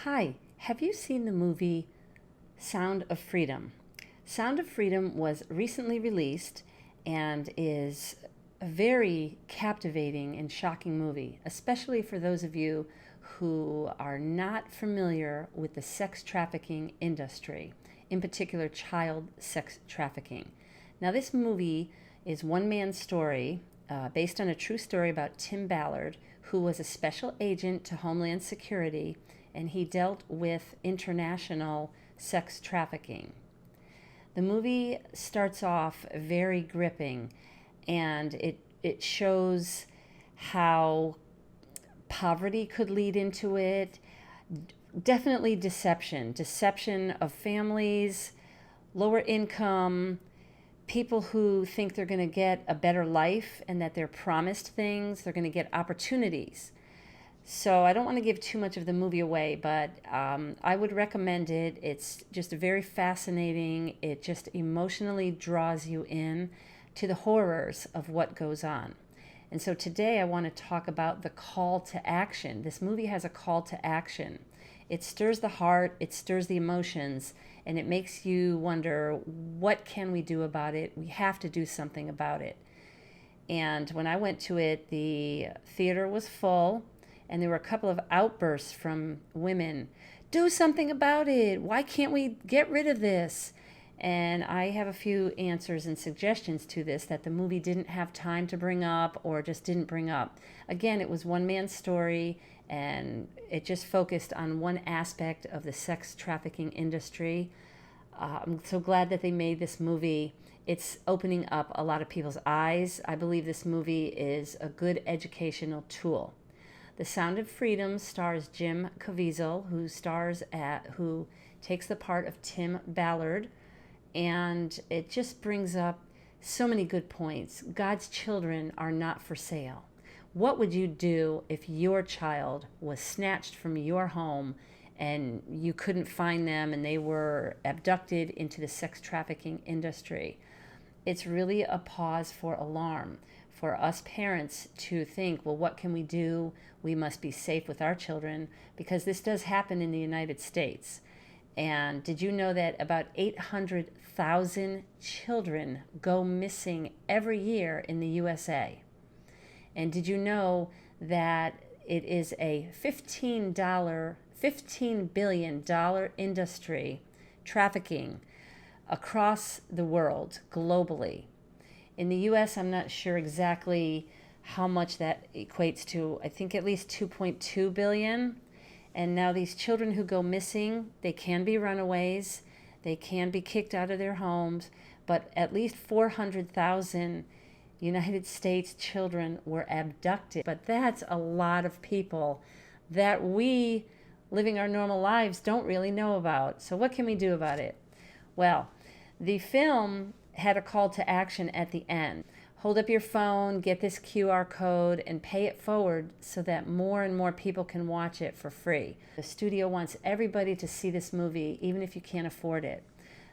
Hi, have you seen the movie Sound of Freedom? Sound of Freedom was recently released and is a very captivating and shocking movie, especially for those of you who are not familiar with the sex trafficking industry, in particular child sex trafficking. Now, this movie is one man's story based on a true story about Tim Ballard, who was a special agent to Homeland Security, and he dealt with international sex trafficking. The movie starts off very gripping, and it shows how poverty could lead into it. Definitely deception of families, lower income, people who think they're going to get a better life and that they're promised things, they're going to get opportunities. So I don't want to give too much of the movie away, but I would recommend it. It's just very fascinating. It just emotionally draws you in to the horrors of what goes on. And so today I want to talk about the call to action. This movie has a call to action. It stirs the heart, it stirs the emotions, and it makes you wonder, what can we do about it? We have to do something about it. And when I went to it, the theater was full, and there were a couple of outbursts from women. Do something about it. Why can't we get rid of this? And I have a few answers and suggestions to this that the movie didn't have time to bring up or just didn't bring up. Again, it was one man's story, and it just focused on one aspect of the sex trafficking industry. I'm so glad that they made this movie. It's opening up a lot of people's eyes. I believe this movie is a good educational tool. The Sound of Freedom stars Jim Caviezel, who takes the part of Tim Ballard, and it just brings up so many good points. God's children are not for sale. What would you do if your child was snatched from your home and you couldn't find them and they were abducted into the sex trafficking industry? It's really a pause for alarm for us parents to think, well, what can we do? We must be safe with our children, because this does happen in the United States. And did you know that about 800,000 children go missing every year in the USA? And did you know that it is a $15 billion industry, trafficking, across the world, globally? In the US, I'm not sure exactly how much that equates to. I think at least 2.2 billion. And now these children who go missing, they can be runaways, they can be kicked out of their homes, but at least 400,000 United States children were abducted. But that's a lot of people that we, living our normal lives, don't really know about. So what can we do about it? Well, the film had a call to action at the end. Hold up your phone, get this QR code, and pay it forward so that more and more people can watch it for free. The studio wants everybody to see this movie, even if you can't afford it.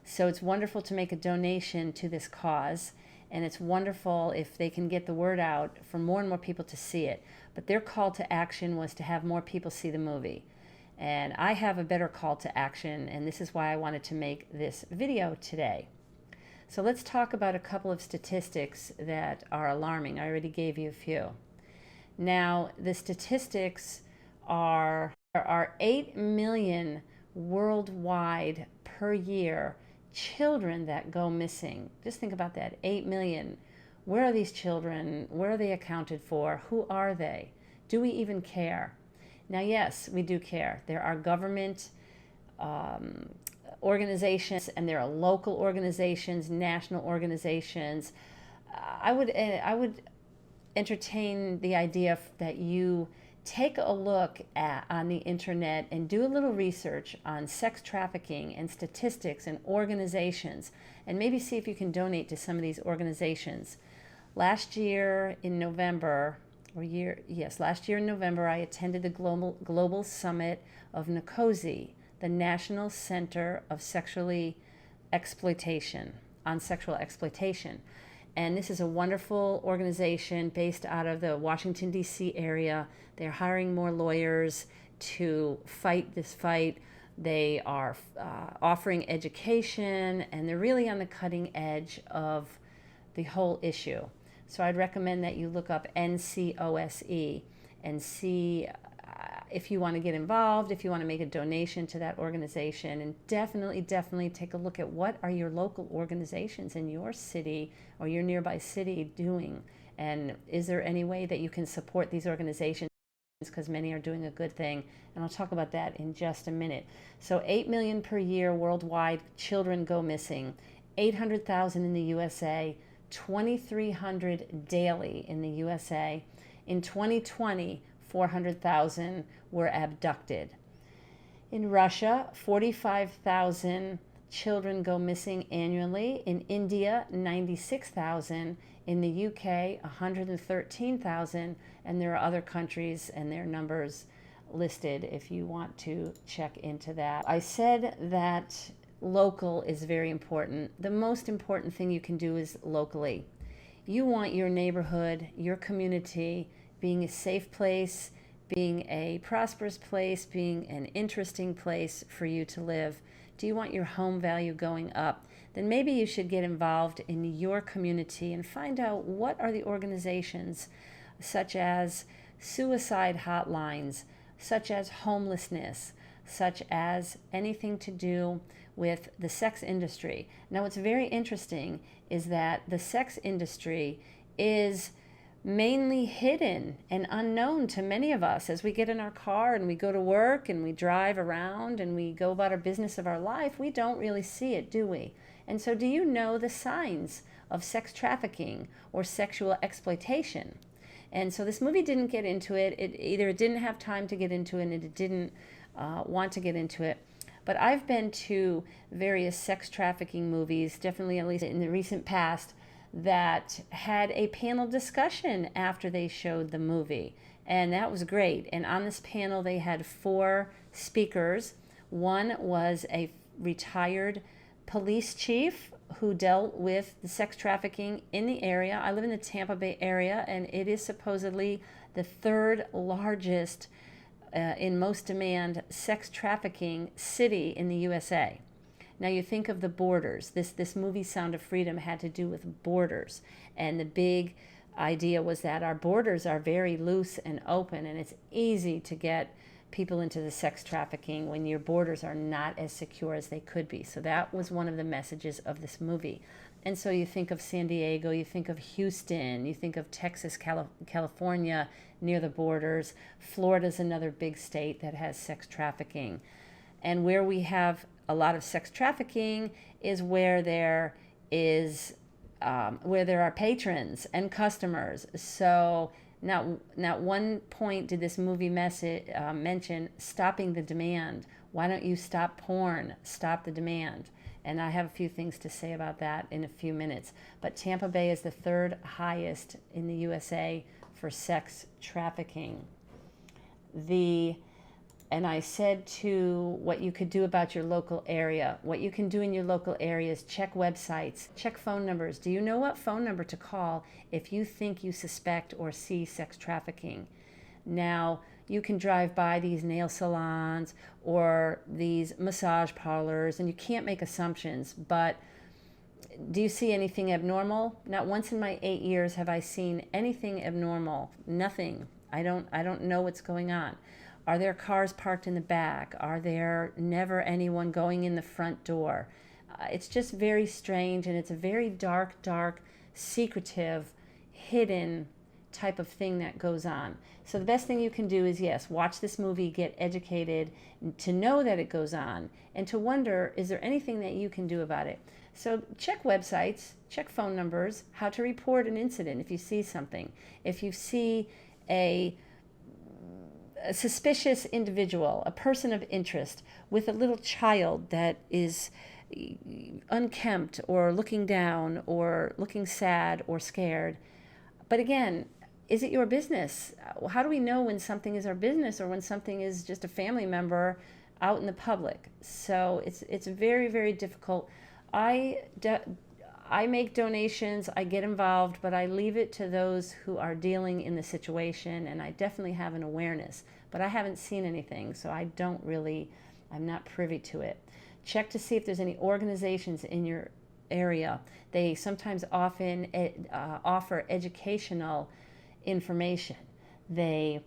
So it's wonderful to make a donation to this cause, and it's wonderful if they can get the word out for more and more people to see it. But their call to action was to have more people see the movie. And I have a better call to action, and this is why I wanted to make this video today. So let's talk about a couple of statistics that are alarming. I already gave you a few. Now, the statistics are there are 8 million worldwide per year children that go missing. Just think about that, 8 million. Where are these children? Where are they accounted for? Who are they? Do we even care? Now, yes, we do care. There are government organizations, and there are local organizations, national organizations. I would entertain the idea that you take a look on the internet and do a little research on sex trafficking and statistics and organizations, and maybe see if you can donate to some of these organizations. Last year in November, I attended the Global Summit of NCOSE, the National Center of Sexual Exploitation. And this is a wonderful organization based out of the Washington, D.C. area. They're hiring more lawyers, to fight this fight. They are offering education, and they're really on the cutting edge of the whole issue. So I'd recommend that you look up NCOSE and see if you want to get involved, if you want to make a donation to that organization. And definitely take a look at what are your local organizations in your city or your nearby city doing. And is there any way that you can support these organizations? Because many are doing a good thing. And I'll talk about that in just a minute. So 8 million per year worldwide children go missing, 800,000 in the USA, 2,300 daily in the USA. In 2020, 400,000 were abducted. In Russia, 45,000 children go missing annually. In India, 96,000. In the UK, 113,000. And there are other countries and their numbers listed if you want to check into that. I said that local is very important. The most important thing you can do is locally. You want your neighborhood, your community being a safe place, being a prosperous place, being an interesting place for you to live. Do you want your home value going up? Then maybe you should get involved in your community and find out what are the organizations such as suicide hotlines, such as homelessness, such as anything to do with the sex industry. Now, what's very interesting is that the sex industry is mainly hidden and unknown to many of us as we get in our car and we go to work and we drive around and we go about our business of our life. We don't really see it, do we? And so do you know the signs of sex trafficking or sexual exploitation? And so this movie didn't get into it. It didn't have time to get into it, and it didn't want to get into it. But I've been to various sex trafficking movies, definitely at least in the recent past, that had a panel discussion after they showed the movie. And that was great. And on this panel, they had 4 speakers. One was a retired police chief who dealt with the sex trafficking in the area. I live in the Tampa Bay area, and it is supposedly the 3rd largest in most demand sex trafficking city in the USA. Now you think of the borders. This movie Sound of Freedom had to do with borders, and the big idea was that our borders are very loose and open, and it's easy to get people into the sex trafficking when your borders are not as secure as they could be. So that was one of the messages of this movie. And so you think of San Diego, you think of Houston, you think of Texas, California, near the borders. Florida's another big state that has sex trafficking. And where we have a lot of sex trafficking is where there are patrons and customers. So not one point did this movie mention stopping the demand. Why don't you stop porn? Stop the demand. And I have a few things to say about that in a few minutes. But Tampa Bay is the 3rd highest in the USA for sex trafficking. And I said to what you could do about your local area. What you can do in your local area is check websites, check phone numbers. Do you know what phone number to call if you think you suspect or see sex trafficking? Now, you can drive by these nail salons or these massage parlors, and you can't make assumptions, but do you see anything abnormal? Not once in my 8 years have I seen anything abnormal. Nothing. I don't know what's going on. Are there cars parked in the back? Are there never anyone going in the front door? It's just very strange, and it's a very dark, secretive, hidden type of thing that goes on. So the best thing you can do is, yes, watch this movie, get educated, to know that it goes on, and to wonder, is there anything that you can do about it? So check websites, check phone numbers, how to report an incident if you see something. If you see a suspicious individual, a person of interest with a little child that is unkempt or looking down or looking sad or scared. But again, is it your business? How do we know when something is our business or when something is just a family member out in the public? So it's very, very difficult. I I make donations, I get involved, but I leave it to those who are dealing in the situation, and I definitely have an awareness, but I haven't seen anything, so I'm not privy to it. Check to see if there's any organizations in your area. They sometimes often offer educational information. They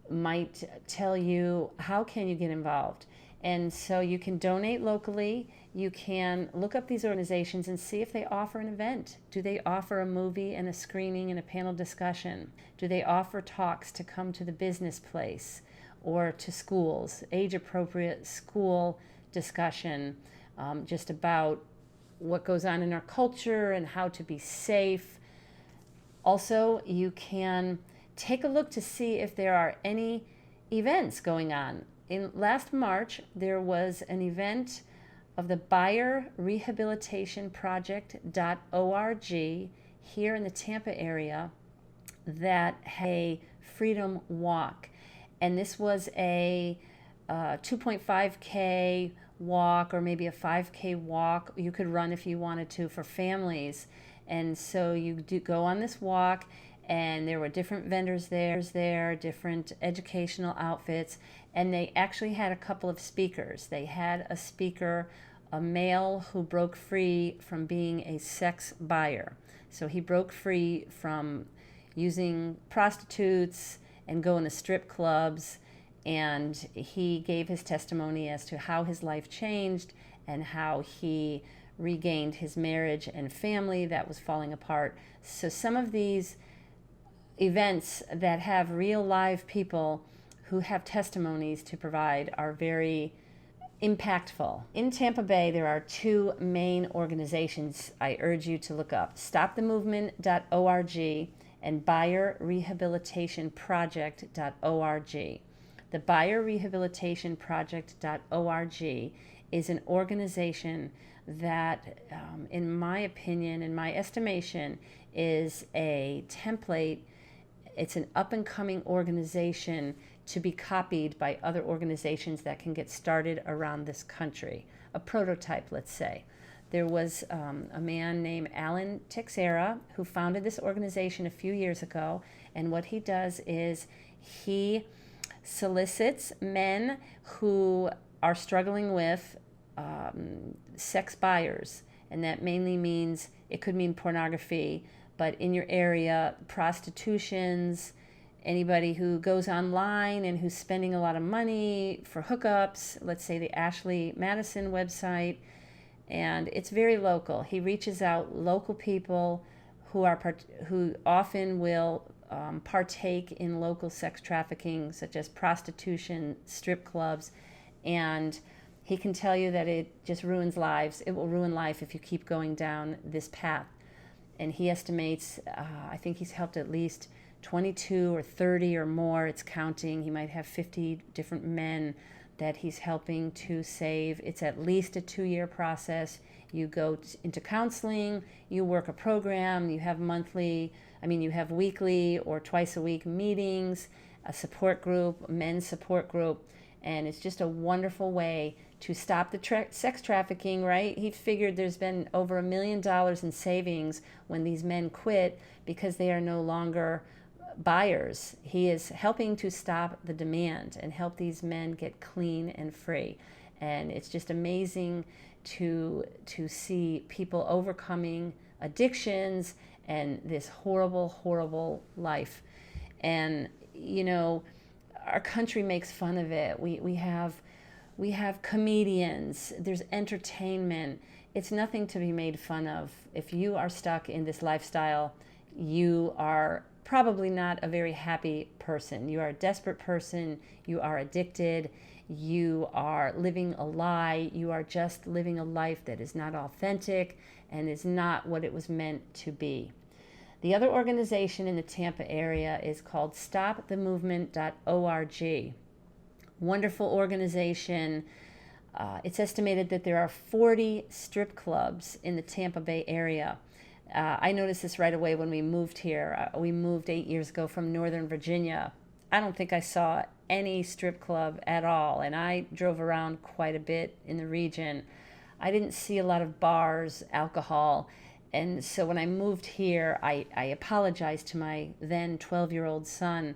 might tell you how can you get involved. And so you can donate locally. You can look up these organizations and see if they offer an event. Do they offer a movie and a screening and a panel discussion? Do they offer talks to come to the business place or to schools, age-appropriate school discussion, just about what goes on in our culture and how to be safe. Also, you can take a look to see if there are any events going on. In last March, there was an event of the Buyer Rehabilitation Project.org here in the Tampa area that had a freedom walk. And this was a 2.5K walk, or maybe a 5K walk. You could run if you wanted to, for families. And so you do go on this walk, and there were different vendors there, different educational outfits, and they actually had a couple of speakers. They had a speaker, a male who broke free from being a sex buyer. So he broke free from using prostitutes and going to strip clubs, and he gave his testimony as to how his life changed and how he regained his marriage and family that was falling apart. So some of these events that have real live people who have testimonies to provide are very impactful. In Tampa Bay, there are two main organizations I urge you to look up: StopTheMovement.org and BuyerRehabilitationProject.org. The BuyerRehabilitationProject.org is an organization that, in my opinion, in my estimation, is a template. It's an up-and-coming organization to be copied by other organizations that can get started around this country. A prototype, let's say. There was a man named Alan Texera who founded this organization a few years ago, and what he does is he solicits men who are struggling with sex buyers, and that mainly means, it could mean pornography, but in your area, prostitutions, anybody who goes online and who's spending a lot of money for hookups, let's say the Ashley Madison website, and it's very local. He reaches out local people who often will partake in local sex trafficking, such as prostitution, strip clubs, and he can tell you that it just ruins lives. It will ruin life if you keep going down this path. And he estimates, I think he's helped at least 22 or 30 or more, it's counting. He might have 50 different men that he's helping to save. It's at least a 2-year process. You go into counseling, you work a program, you have weekly or twice a week meetings, a support group, a men's support group, and it's just a wonderful way to stop the sex trafficking, right? He figured there's been over $1 million in savings when these men quit because they are no longer buyers. He is helping to stop the demand and help these men get clean and free. And it's just amazing to see people overcoming addictions and this horrible, horrible life. And, you know, our country makes fun of it. We have comedians, there's entertainment. It's nothing to be made fun of. If you are stuck in this lifestyle, you are probably not a very happy person. You are a desperate person. You are addicted. You are living a lie. You are just living a life that is not authentic and is not what it was meant to be. The other organization in the Tampa area is called StopTheMovement.org. Wonderful organization. It's estimated that there are 40 strip clubs in the Tampa Bay area. I noticed this right away when we moved here. We moved 8 years ago from Northern Virginia. I don't think I saw any strip club at all, and I drove around quite a bit in the region. I didn't see a lot of bars, alcohol, And so when I moved here, I apologized to my then 12-year-old son.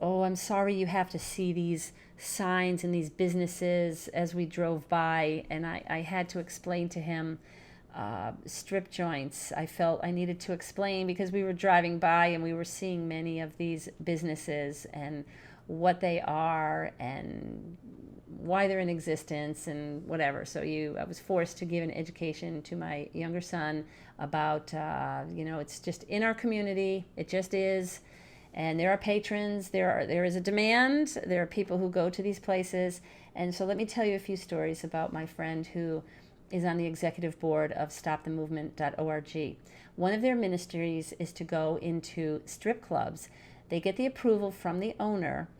Oh, I'm sorry you have to see these signs and these businesses as we drove by. And I had to explain to him strip joints. I felt I needed to explain because we were driving by and we were seeing many of these businesses and what they are and why they're in existence and whatever. So I was forced to give an education to my younger son about, it's just in our community. It just is. And there are patrons, there is a demand, there are people who go to these places. And so let me tell you a few stories about my friend who is on the executive board of stopthemovement.org. One of their ministries is to go into strip clubs. They get the approval from the owner,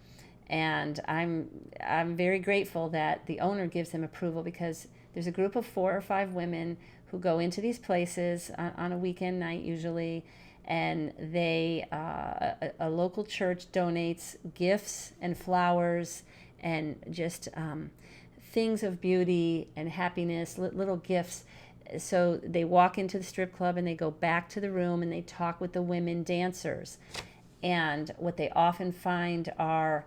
and I'm very grateful that the owner gives them approval, because there's a group of 4 or 5 women who go into these places on a weekend night usually, and they a local church donates gifts and flowers and just things of beauty and happiness, little gifts. So they walk into the strip club and they go back to the room and they talk with the women dancers. And what they often find are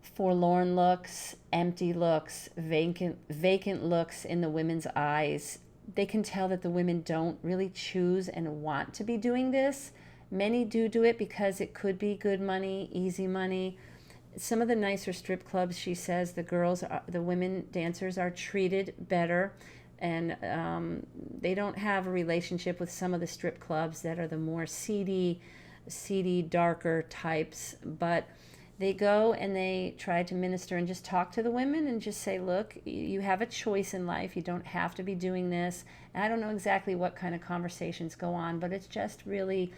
forlorn looks, empty looks, vacant looks in the women's eyes. They can tell that the women don't really choose and want to be doing this. Many do it because it could be good money, easy money. Some of the nicer strip clubs, she says, the women dancers are treated better, and they don't have a relationship with some of the strip clubs that are the more seedy, darker types. But they go and they try to minister and just talk to the women and just say, look, you have a choice in life. You don't have to be doing this. And I don't know exactly what kind of conversations go on, but it's just really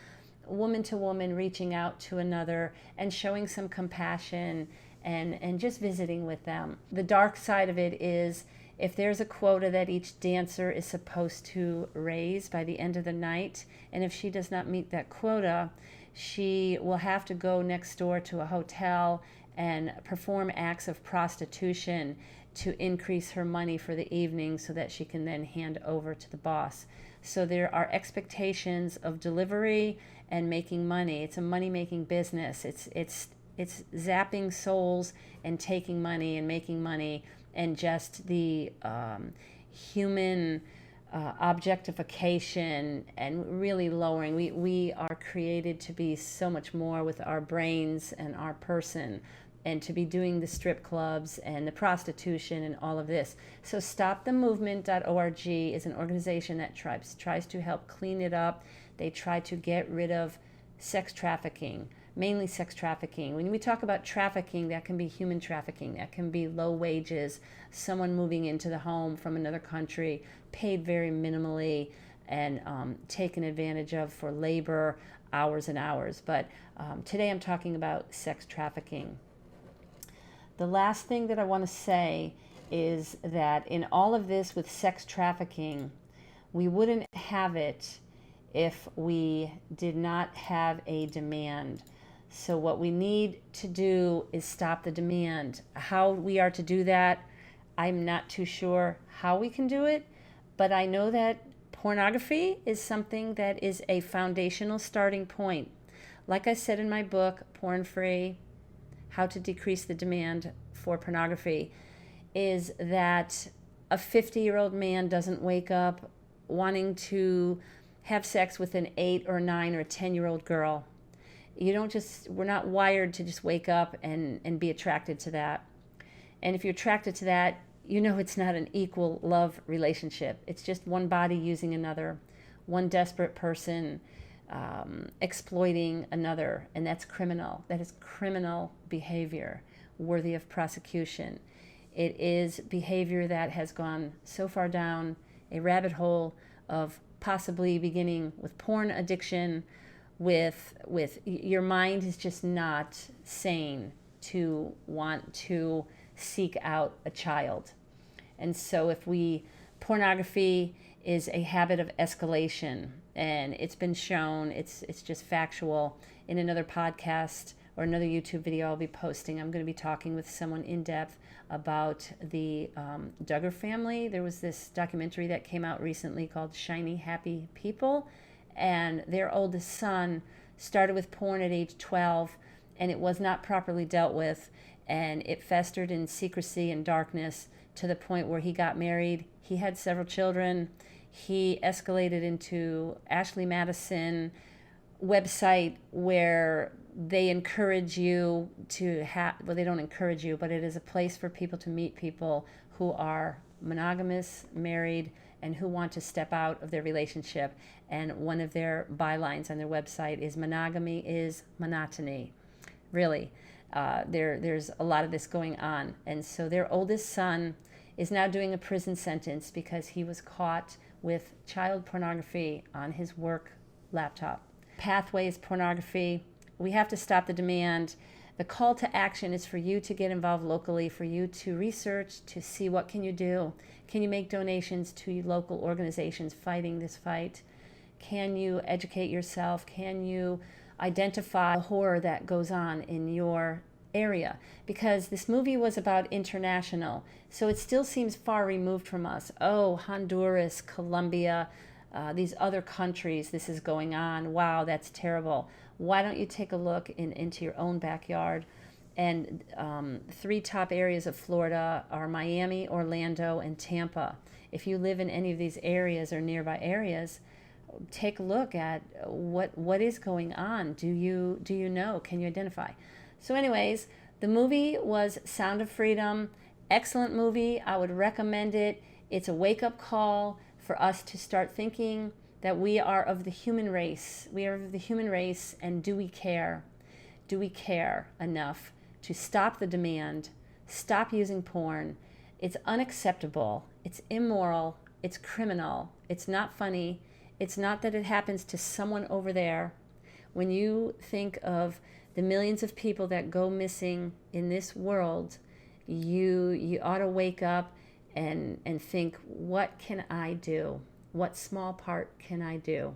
woman to woman reaching out to another and showing some compassion and just visiting with them. The dark side of it is, if there's a quota that each dancer is supposed to raise by the end of the night, and if she does not meet that quota, she will have to go next door to a hotel and perform acts of prostitution to increase her money for the evening so that she can then hand over to the boss. So there are expectations of delivery and making money. It's a money-making business. It's zapping souls and taking money and making money, and just the human objectification and really lowering. We are created to be so much more with our brains and our person, and to be doing the strip clubs and the prostitution and all of this. So stopthemovement.org is an organization that tries to help clean it up. They try to get rid of sex trafficking, mainly sex trafficking. When we talk about trafficking, that can be human trafficking, that can be low wages, someone moving into the home from another country, paid very minimally, and taken advantage of for labor, hours and hours. But today I'm talking about sex trafficking. The last thing that I want to say is that in all of this with sex trafficking, we wouldn't have it if we did not have a demand. So what we need to do is stop the demand. How we are to do that, I'm not too sure how we can do it, but I know that pornography is something that is a foundational starting point. Like I said in my book, Porn Free, How to Decrease the Demand for Pornography, is that a 50-year-old man doesn't wake up wanting to have sex with an 8 or 9 or 10-year-old girl. We're not wired to just wake up and be attracted to that. And if you're attracted to that, it's not an equal love relationship. It's just one body using another, one desperate person exploiting another, and that's criminal. That is criminal behavior worthy of prosecution. It is behavior that has gone so far down a rabbit hole of possibly beginning with porn addiction, with your mind is just not sane to want to seek out a child. And so pornography is a habit of escalation, and it's been shown, it's just factual. In another podcast or another YouTube video I'll be posting, I'm going to be talking with someone in depth about the Duggar family. There was this documentary that came out recently called Shiny Happy People, and their oldest son started with porn at age 12, and it was not properly dealt with, and it festered in secrecy and darkness to the point where he got married. He had several children. He escalated into Ashley Madison website where they encourage you to have, well, they don't encourage you, but it is a place for people to meet people who are monogamous, married, and who want to step out of their relationship. And one of their bylines on their website is monogamy is monotony. Really, there's a lot of this going on. And so their oldest son is now doing a prison sentence because he was caught with child pornography on his work laptop. Pathways, pornography. We have to stop the demand. The call to action is for you to get involved locally, for you to research, to see what can you do. Can you make donations to local organizations fighting this fight? Can you educate yourself? Can you identify the horror that goes on in your area? Because this movie was about international, so it still seems far removed from us. Oh, Honduras, Colombia, these other countries, this is going on. Wow, that's terrible. Why don't you take a look into your own backyard? And 3 top areas of Florida are Miami, Orlando, and Tampa. If you live in any of these areas or nearby areas, take a look at what is going on. Do you know? Can you identify? So anyways, the movie was Sound of Freedom. Excellent movie. I would recommend it. It's a wake-up call for us to start thinking that we are of the human race. We are of the human race, and do we care? Do we care enough to stop the demand, stop using porn? It's unacceptable. It's immoral. It's criminal. It's not funny. It's not that it happens to someone over there. When you think of the millions of people that go missing in this world, you ought to wake up and think, what can I do? What small part can I do?